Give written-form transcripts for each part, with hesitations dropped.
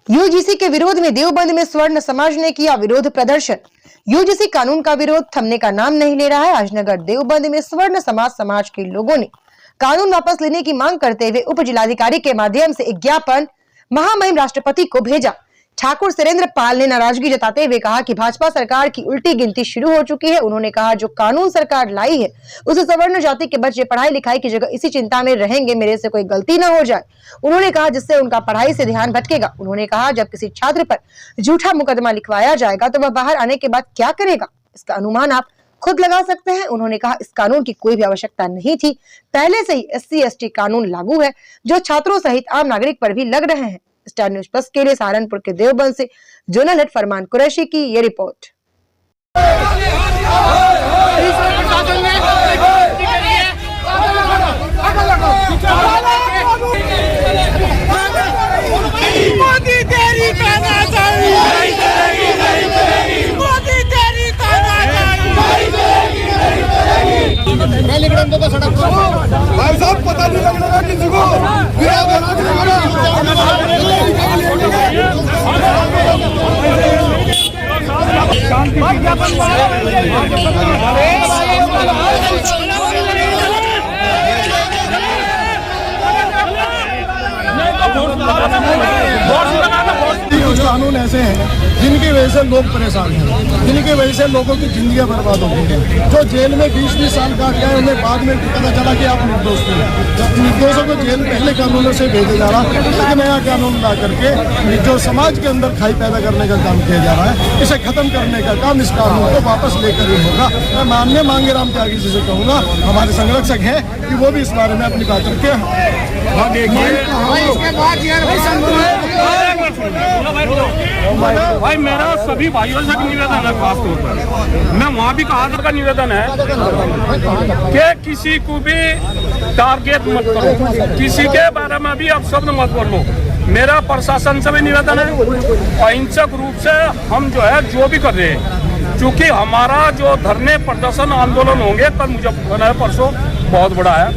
UGC के विरोध में देवबंद में स्वर्ण समाज ने किया विरोध प्रदर्शन। यूजीसी कानून का विरोध थमने का नाम नहीं ले रहा है। आज नगर देवबंद में स्वर्ण समाज के लोगों ने कानून वापस लेने की मांग करते हुए उप जिलाधिकारी के माध्यम से एक ज्ञापन महामहिम राष्ट्रपति को भेजा। ठाकुर सुरेंद्र पाल ने नाराजगी जताते हुए कहा कि भाजपा सरकार की उल्टी गिनती शुरू हो चुकी है। उन्होंने कहा जो कानून सरकार लाई है उसे सवर्ण जाति के बच्चे पढ़ाई लिखाई की जगह इसी चिंता में रहेंगे मेरे से कोई गलती ना हो जाए। उन्होंने कहा जिससे उनका पढ़ाई से ध्यान भटकेगा। उन्होंने कहा जब किसी छात्र पर झूठा मुकदमा लिखवाया जाएगा तो वह बाहर आने के बाद क्या करेगा, इसका अनुमान आप खुद लगा सकते हैं। उन्होंने कहा इस कानून की कोई भी आवश्यकता नहीं थी, पहले से ही SC/ST कानून लागू है जो छात्रों सहित आम नागरिक पर भी लग रहे हैं। स्टार न्यूज प्लस के लिए सहारनपुर के देवबंद से जोनल हेड फरमान कुरैशी की ये रिपोर्ट। मोदी तेरी तानाशाही मोदी तेरी तानाशाही भाई साहब पता नहीं लगेगा किसी को कुछ कानून ऐसे हैं जिनकी वजह से लोग परेशान हैं, जिनकी वजह से लोगों की जिंदगियां बर्बाद हो गई हैं। जो जेल में 20-20 साल काट गए उन्हें बाद में पता चला कि आप निर्दोष थे। जब निर्दोषों को जेल पहले कानूनों से भेजा जा रहा है, एक नया कानून ला करके जो समाज के अंदर खाई पैदा करने का काम किया जा रहा है, इसे खत्म करने का काम इस कानून को वापस लेकर ही होगा। मैं माननीय मांगेराम त्यागी जी से कहूँगा, हमारे संरक्षक हैं, कि वो भी इस बारे में अपनी बात रखें। भाई मेरा सभी भाइयों से निवेदन है, खास तौर पर मैं वहाँ भी कहा था का निवेदन है कि किसी को भी टारगेट मत करो, किसी के बारे में भी अपशब्द मत बोलो। मेरा प्रशासन से भी निवेदन है, अहिंसक रूप से हम जो है जो भी कर रहे हैं, क्योंकि हमारा जो धरने प्रदर्शन आंदोलन होंगे कल मुजफ्फरनगर परसों बहुत बड़ा है,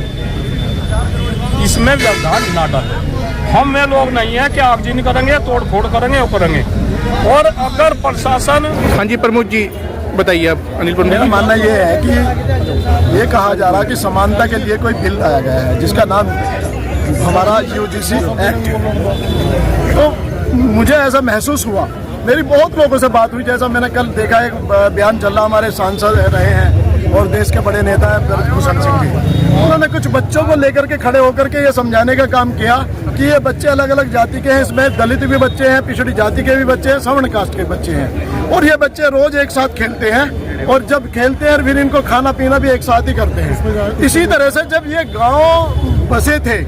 इसमें व्यवधान ना डालें। हम वे लोग नहीं है कि आगजनी करेंगे, तोड़ फोड़ करेंगे, वो करेंगे। और अगर प्रशासन। हाँ जी प्रमुख जी बताइए आप। अनिल प्रमुख, मेरा मानना ये है कि ये कहा जा रहा है कि समानता के लिए कोई बिल लाया गया है जिसका नाम हमारा UGC एक्ट। तो मुझे ऐसा महसूस हुआ, मेरी बहुत लोगों से बात हुई, जैसा मैंने कल देखा एक बयान चल रहा, हमारे सांसद रहे हैं और देश के बड़े नेता हैं ब्रजभूषण सिंह जी, उन्होंने कुछ बच्चों को लेकर के खड़े होकर के ये समझाने का काम किया कि ये बच्चे अलग अलग जाति के हैं, इसमें दलित भी बच्चे हैं, पिछड़ी जाति के भी बच्चे हैं, सवर्ण कास्ट के बच्चे हैं, और ये बच्चे रोज एक साथ खेलते हैं और जब खेलते हैं फिर इनको खाना पीना भी एक साथ ही करते हैं। इसी तरह से जब ये गाँव बसे थे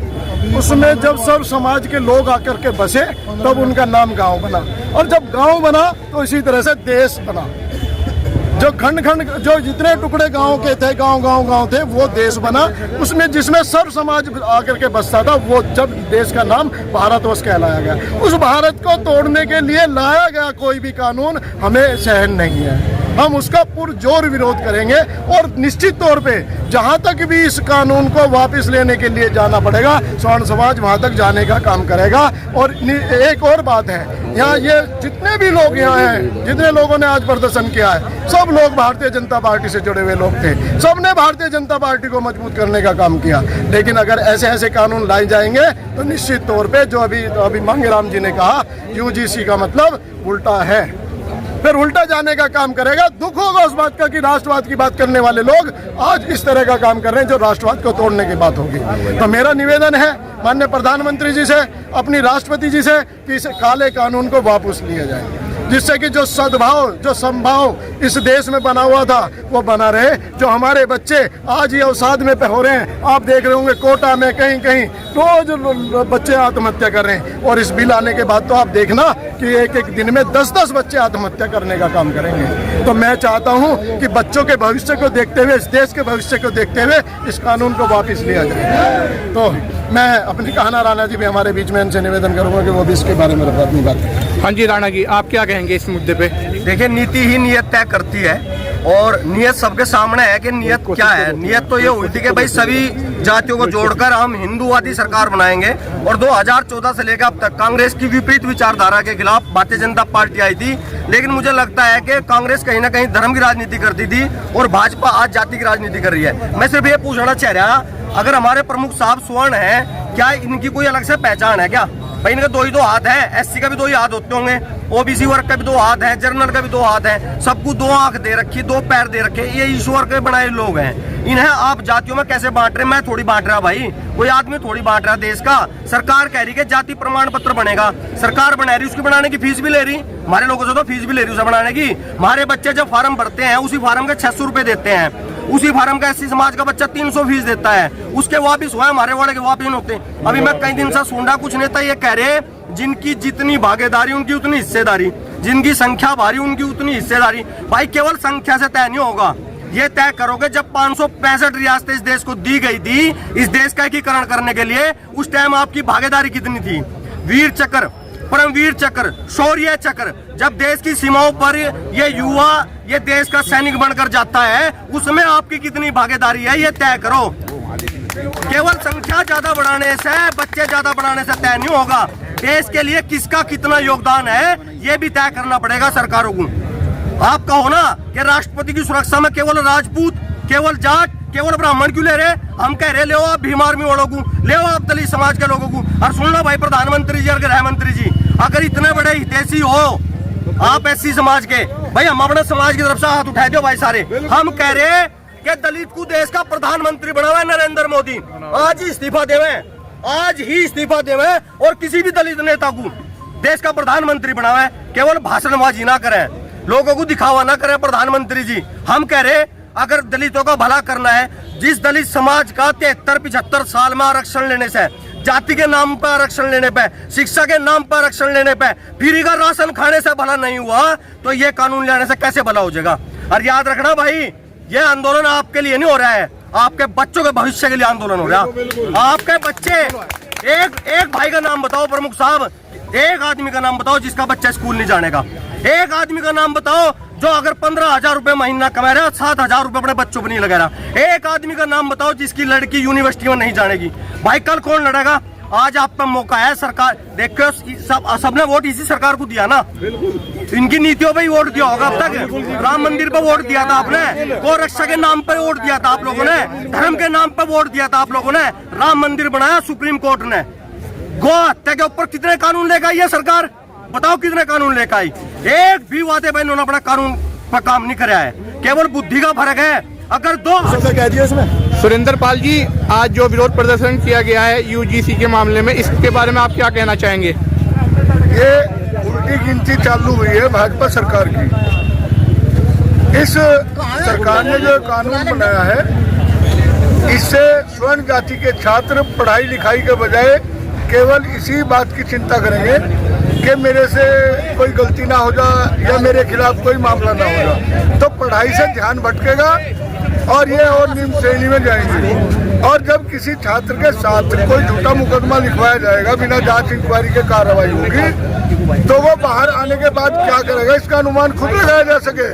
उसमें जब सब समाज के लोग आकर के बसे तब उनका नाम गांव बना, और जब गांव बना तो इसी तरह से देश बना। जो खंड खंड जो जितने टुकड़े गांव के थे, गांव थे, वो देश बना। उसमें जिसमें सर्व समाज आकर के बसता था, वो जब देश का नाम भारतवर्ष कहलाया गया। उस भारत को तोड़ने के लिए लाया गया कोई भी कानून हमें सहन नहीं है। हम उसका पुरजोर विरोध करेंगे और निश्चित तौर पे जहां तक भी इस कानून को वापस लेने के लिए जाना पड़ेगा, स्वर्ण समाज वहां तक जाने का काम करेगा। और एक और बात है, यहाँ ये जितने भी लोग यहाँ हैं, जितने लोगों ने आज प्रदर्शन किया है, सब लोग भारतीय जनता पार्टी से जुड़े हुए लोग थे, सबने भारतीय जनता पार्टी को मजबूत करने का काम किया। लेकिन अगर ऐसे ऐसे कानून लाए जाएंगे तो निश्चित तौर पे जो अभी मांगेराम जी ने कहा, UGC का मतलब उल्टा है, फिर उल्टा जाने का काम करेगा। दुख होगा उस बात का कि राष्ट्रवाद की बात करने वाले लोग आज इस तरह का काम कर रहे हैं जो राष्ट्रवाद को तोड़ने की बात होगी। तो मेरा निवेदन है माननीय प्रधानमंत्री जी से, अपनी राष्ट्रपति जी से, कि इस काले कानून को वापस लिया जाए, जिससे कि जो सद्भाव, जो समभाव इस देश में बना हुआ था वो बना रहे। जो हमारे बच्चे आज ये अवसाद में हो रहे हैं, आप देख रहे होंगे कोटा में कहीं कहीं रोज बच्चे आत्महत्या कर रहे हैं, और इस बिल आने के बाद तो आप देखना कि एक एक दिन में 10-10 बच्चे आत्महत्या करने का काम करेंगे। तो मैं चाहता हूं कि बच्चों के भविष्य को देखते हुए, इस देश के भविष्य को देखते हुए इस कानून को वापस लिया जाए। तो मैं अपनी कहना राणा जी भी हमारे बीच में इनसे निवेदन करूंगा कि वो भी इसके बारे में अपनी बात करें। हाँ जी राणा जी, आप क्या कहेंगे इस मुद्दे पे? देखिए, नीति ही नियत तय करती है। और नियत सबके सामने है कि नियत क्या है। नियत तो ये हुई थी कि भाई सभी जातियों को जोड़कर हम हिंदूवादी सरकार बनाएंगे, और 2014 से लेकर अब तक कांग्रेस की विपरीत विचारधारा के खिलाफ भारतीय जनता पार्टी आई थी। लेकिन मुझे लगता है कि कांग्रेस कहीं ना कहीं धर्म की राजनीति करती थी और भाजपा आज जाति की राजनीति कर रही है। मैं सिर्फ ये पूछना चाह रहा, अगर हमारे प्रमुख साहब स्वर्ण है, क्या इनकी कोई अलग से पहचान है क्या? भाई इनके दो ही दो हाथ है, एससी का भी दो ही हाथ होते होंगे, ओबीसी वर्ग का भी दो हाथ है, जनरल का भी दो हाथ है, सबको दो आंख दे रखी, दो पैर दे रखे। ये ईश्वर के बनाए लोग हैं। इन्हें आप जातियों में कैसे बांट रहे? मैं थोड़ी बांट रहा भाई, कोई आदमी थोड़ी बांट रहा देश का। सरकार कह रही है जाति प्रमाण पत्र बनेगा, सरकार बना रही, उसकी बनाने की फीस भी ले रही, हमारे लोगों से तो फीस भी ले रही उसे बनाने की। हमारे बच्चे जब फार्म भरते हैं उसी फार्म के 600 रुपए देते हैं, उसी फार्म का एससी समाज का बच्चा 300 फीस देता है, उसके वापिस हुआ, हमारे वाले के वापिस नहीं होते। अभी मैं कई दिन से सुन कुछ नेता ये कह रहे जिनकी जितनी भागीदारी उनकी उतनी हिस्सेदारी, जिनकी संख्या भारी उनकी उतनी हिस्सेदारी। भाई केवल संख्या से तय नहीं होगा, ये तय करोगे जब 565 रियासतें इस देश को दी गई थी इस देश का एकीकरण करने के लिए, उस टाइम आपकी भागीदारी कितनी थी? वीर चक्र, परमवीर चक्र, शौर्य चक्र, जब देश की सीमाओं पर ये युवा ये देश का सैनिक बनकर जाता है, उसमें आपकी कितनी भागीदारी है ये तय करो। केवल संख्या ज्यादा बढ़ाने से, बच्चे ज्यादा बढ़ाने से तय नहीं होगा। देश के लिए किसका कितना योगदान है ये भी तय करना पड़ेगा सरकारों को। आप कहो ना कि राष्ट्रपति की सुरक्षा में केवल राजपूत, केवल जाट, केवल ब्राह्मण क्यों ले रहे? हम कह रहे ले आप भीम आर्मी वालों को, ले आप दलित समाज के लोगों को। और सुनना भाई प्रधानमंत्री जी और गृह मंत्री जी, अगर इतने बड़े हितैषी हो आप एससी समाज के, भाई हम अपने समाज की तरफ से हाथ उठाए दो भाई सारे। हम कह रहे कि दलित को देश का प्रधानमंत्री बना हुआ है नरेंद्र मोदी, आज ही इस्तीफा देवे, आज ही इस्तीफा देवे और किसी भी दलित नेता को देश का प्रधानमंत्री बना हुआ है। केवल भाषणबाजी ना करें, लोगों को दिखावा ना करें प्रधानमंत्री जी। हम कह रहे अगर दलितों का भला करना है, जिस दलित समाज का 73-75 साल में आरक्षण लेने से, जाति के नाम पर आरक्षण लेने पे, शिक्षा के नाम पर आरक्षण लेने पे, फ्री का राशन खाने से भला नहीं हुआ, तो ये कानून लाने से कैसे भला हो जाएगा? और याद रखना भाई, ये आंदोलन आपके लिए नहीं हो रहा है, आपके बच्चों के भविष्य के लिए आंदोलन हो रहा है। आपके बच्चे, एक भाई का नाम बताओ प्रमुख साहब, एक आदमी का नाम बताओ जिसका बच्चा स्कूल नहीं जाने का। एक आदमी का नाम बताओ जो अगर 15,000 रुपए महीना कमा रहा है, 7,000 रुपए अपने बच्चों पर नहीं लगा रहा। एक आदमी का नाम बताओ जिसकी लड़की यूनिवर्सिटी में नहीं जानेगी। भाई कल कौन लड़ेगा? आज आप पे मौका है। सरकार देखो, सबने वोट इसी सरकार को दिया ना, इनकी नीतियों पे ही वोट दिया होगा अब तक। राम मंदिर पे वोट दिया था आपने, गौ रक्षा के नाम पर वोट दिया था आप लोगों ने, धर्म के नाम पर वोट दिया था आप लोगों ने, राम मंदिर बनाया सुप्रीम कोर्ट ने। गौ हत्या के ऊपर कितने कानून लेकर आई है सरकार? बताओ कितने कानून लेकर आई? एक भी वादे पे इन्होंने अपना कानून पर काम नहीं कराया है, केवल बुद्धि का फर्क है। अगर दो कह दिया इसमें। सुरेंद्र पाल जी, आज जो विरोध प्रदर्शन किया गया है यूजीसी के मामले में, इसके बारे में आप क्या कहना चाहेंगे? ये उल्टी गिनती चालू हुई है भाजपा सरकार की। इस सरकार ने जो कानून बनाया है, इससे स्वर्ण जाति के छात्र पढ़ाई लिखाई के बजाय केवल इसी बात की चिंता करेंगे कि मेरे से कोई गलती ना हो जाए या मेरे खिलाफ कोई मामला ना हो जाए, तो पढ़ाई से ध्यान भटकेगा और ये और निम्न श्रेणी में जाएंगे। और जब किसी छात्र के साथ कोई झूठा मुकदमा लिखवाया जाएगा, बिना जांच इंक्वायरी के कार्रवाई होगी, तो वो बाहर आने के बाद क्या करेगा इसका अनुमान खुद लगाया जा सके।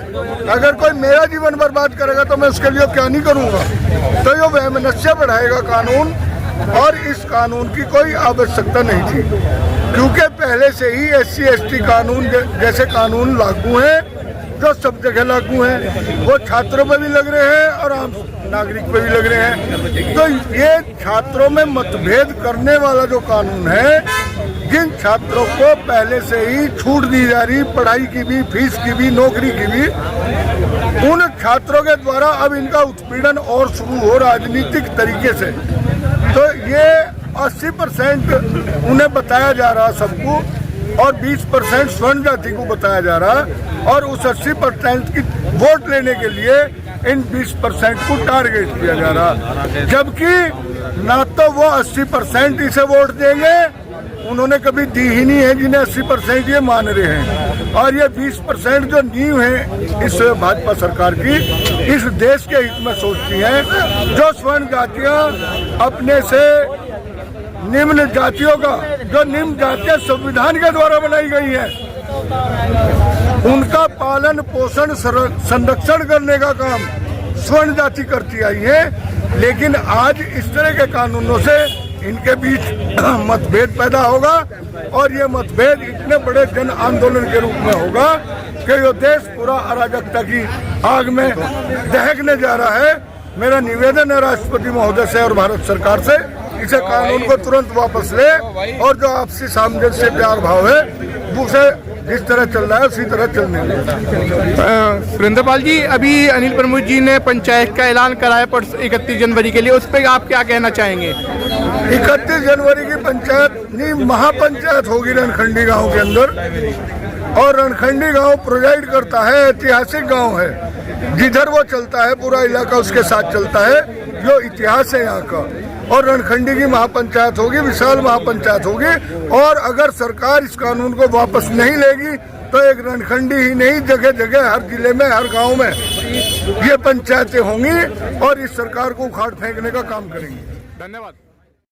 अगर कोई मेरा जीवन बर्बाद करेगा तो मैं उसके लिए क्या नहीं करूँगा। तो ये वैमनस्य बढ़ाएगा कानून, और इस कानून की कोई आवश्यकता नहीं थी, क्योंकि पहले से ही SC ST कानून जैसे कानून लागू हैं, जो सब जगह लागू हैं, वो छात्रों पे भी लग रहे हैं और आम नागरिक पे भी लग रहे हैं। तो ये छात्रों में मतभेद करने वाला जो कानून है, जिन छात्रों को पहले से ही छूट दी जा रही पढ़ाई की भी, फीस की भी, नौकरी की भी, उन छात्रों के द्वारा अब इनका उत्पीड़न और शुरू हो राजनीतिक तरीके से। तो ये 80% उन्हें बताया जा रहा सबको, और 20% स्वर्ण जाति को बताया जा रहा, और उस 80% की वोट लेने के लिए इन 20% को टारगेट किया जा रहा। जबकि ना तो वो 80% इसे वोट देंगे, उन्होंने कभी दी ही नहीं है, जिन्हें 80% ये मान रहे हैं। और ये 20% जो नींव है इस भाजपा सरकार की, इस देश के हित में सोचती है। जो स्वर्ण जातियां अपने से निम्न जातियों का, जो निम्न जातियां संविधान के द्वारा बनाई गई है, उनका पालन पोषण संरक्षण करने का काम स्वर्ण जाति करती आई है। लेकिन आज इस तरह के कानूनों से इनके बीच मतभेद पैदा होगा और ये मतभेद इतने बड़े जन आंदोलन के रूप में होगा कि ये देश पूरा अराजकता की आग में दहकने जा रहा है। मेरा निवेदन है राष्ट्रपति महोदय से और भारत सरकार से, इसे कानून को तुरंत वापस ले और जो आपसी सामंजस्य प्यार भाव है उसे जिस तरह चल रहा है उसी तरह चलने दें। सुरेंद्रपाल जी, अभी अनिल प्रमुख जी ने पंचायत का ऐलान कराया 31 जनवरी के लिए, उस पर आप क्या कहना चाहेंगे? 31 जनवरी की पंचायत नहीं, महापंचायत होगी रणखंडी गांव के अंदर। और रणखंडी गांव प्रोवाइड करता है, ऐतिहासिक गांव है, जिधर वो चलता है पूरा इलाका उसके साथ चलता है, जो इतिहास है यहाँ का। और रणखंडी की महापंचायत होगी, विशाल महापंचायत होगी। और अगर सरकार इस कानून को वापस नहीं लेगी तो एक रणखंडी ही नहीं, जगह जगह हर जिले में हर गांव में ये पंचायतें होंगी और इस सरकार को उखाड़ फेंकने का काम करेंगी। धन्यवाद।